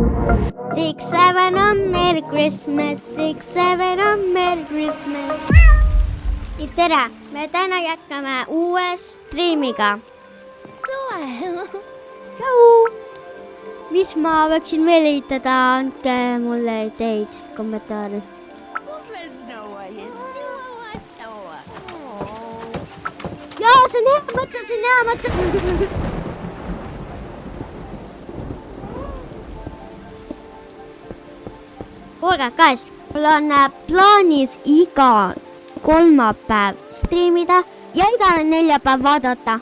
6, 7 on Merry Christmas, 6, 7 on Merry Christmas. Tere, me täna jätkame uue streamiga. Tšau! Mis ma võiksin veel ehitada, andke mulle ideid kommentaari. Jaa, see on hea mõte, Kuulge, kas mul on plaanis iga kolmapäev streamida ja iga neljapäev vaadata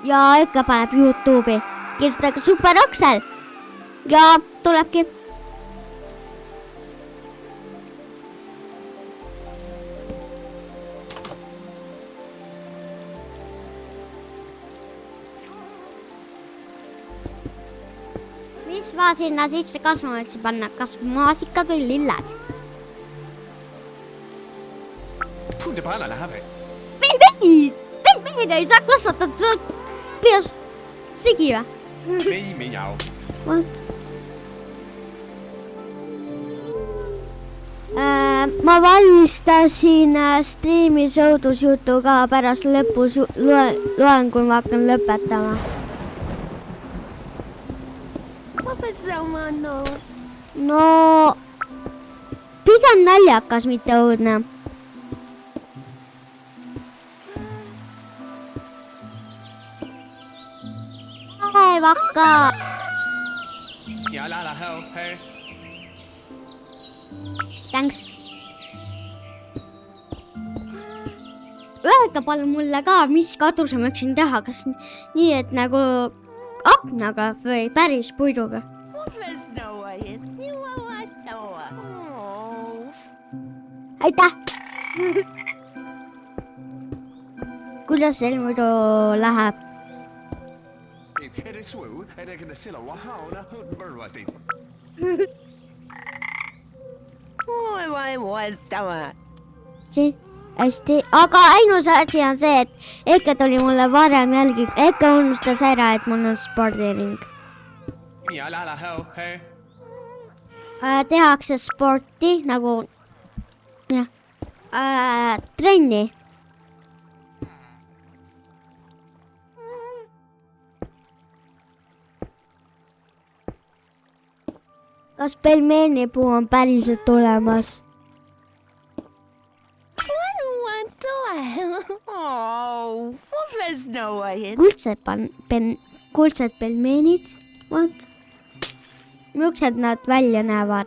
ja ikka paneb YouTube'i. Kirjutage Super Aksel ja tulebki. Mis ma sinna sisse kasvama võiksin panna? Kas maasikad või lilled? Kunde på alla det här. Veel mehed ei saa kasvatada, sa peas sigi või? Nej, men ja. Ma valmistasin streami soodusjutu ka pärast lõpus loen, kui ma hakkan lõpetama. No, pigem naljakas, mitte õudne. Hei, vakka! Ja, la, hei. Thanks. Öelda palun mulle ka, mis kaduse ma võiksin teha, kas nii, et nagu aknaga või päris puiduga. Aitäh! Kuidas see muidu läheb? Är det så? Är det kunna silla och hauna hundbörvati? See, hästi. Aga ainus asi on see, et Eke tuli mulle varem jälgi. Eke unustas ära, et mul on spordiring. Ja, la, hei. Tehakse sporti nagu trenni. Kas pelmeenipuu on päriselt olemas? Kuldsed pelmeenid. Millised nad välja näevad?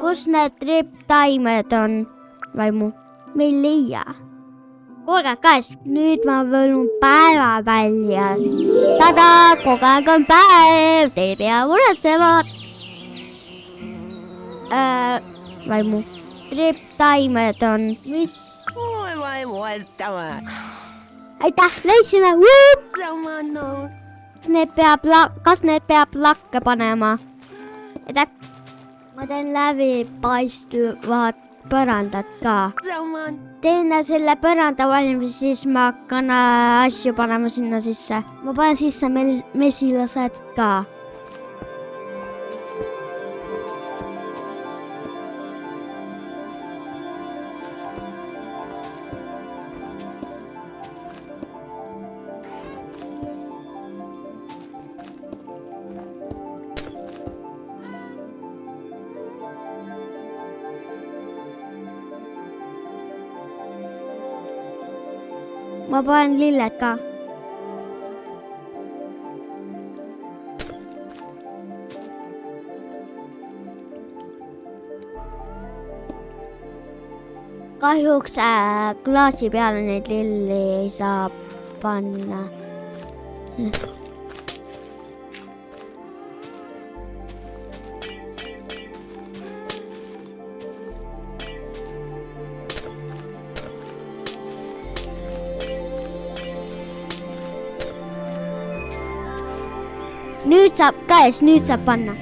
Kus need riptaimed on? Vaimu, me ei leia. Kuulge, kas nüüd ma võlun päeva välja. Tada, kogu aeg on päev, te ei pea muretsema. Vaimu, riptaimed on, mis? Aitäh, leisime! Kas need peab lakke panema? Aitäh! Ma teen läbipaistvad põrandad ka. Teen selle põranda valmis, siis ma hakkan asju panema sinna sisse. Ma panen sisse mesilased ka. Ma panen lilled ka. Kahjuks klaasi peale neid lilli ei saa panna. Nüüd saab käes, nüüd saab panna.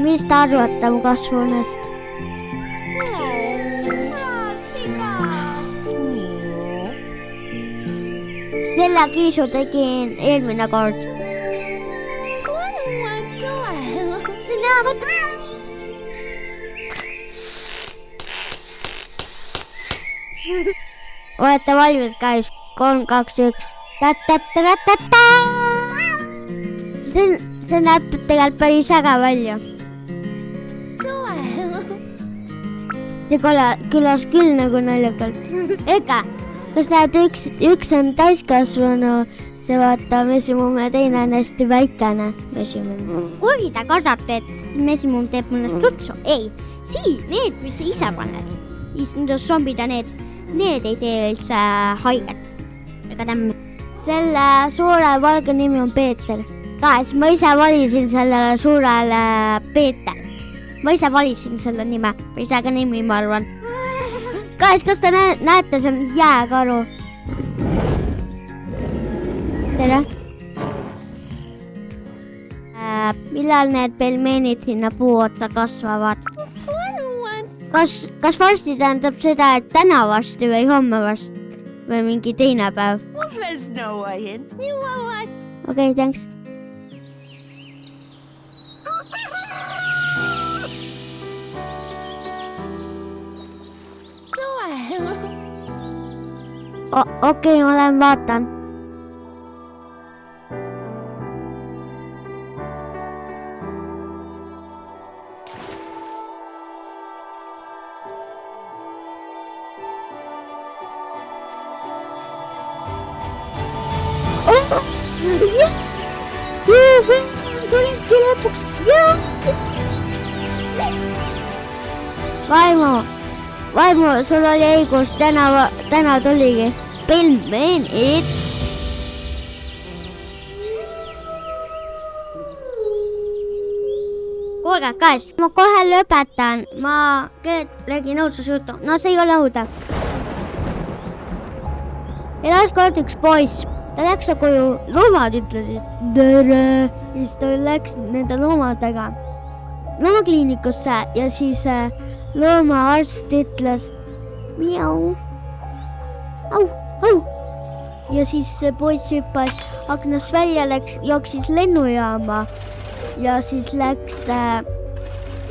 Mis te arvate mu kasvunest? Selle kiisu tegin eelmine kord. See on hea mõte. Olete valmis, guys? 3, 2, 1. See näeb tegelikult päris äge välja. See kõlas küll nagu naljakalt. Ega, kas näed, üks on täiskasvanu, see vaata mesimumm ja teine on hästi väikene mesimumm. Kui te kardate, et mesimumm teeb mulle tutsu? Ei, need, mis sa ise paned. Need zombid ja need ei tee üldse haiget. Selle suure valge nimi on Peeter. Guys, ma ise valisin sellele suurele Peeter. Ma ise valisin selle nime. Või ise ka nimi, ma arvan. Guys, kas te näete, see on jääkaru? Tere. Millal need pelmeenid sinna puu otsa kasvavad? Kas varsti tähendab seda, et täna varsti või homme varsti? Või mingi teine päev? Okei, thanks. Okei, ma lähen vaatan. Tulingi lõpuks. Vaimu, sul oli õigus, täna tuligi. Pelmeenid. Kuulge, guys, ma kohe lõpetan. Ma räägin õudsusjutu. No see ei ole õude. Elas kord üks poiss. Ta läks nagu loomad ütlesid. Tere! Ja siis ta läks nende loomadega loomakliinikusse ja siis loomaarst ütles miau. Au. Ja siis poiss hüppas aknast välja, jooksis lennujaama ja siis läks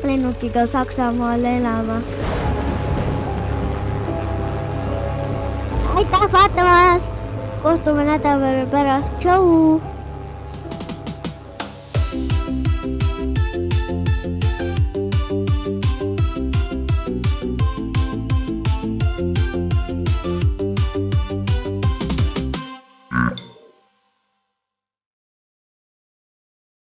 lennukiga Saksamaale elama. Aitäh vaatamast! Kohtume nädala pärast. Tšau!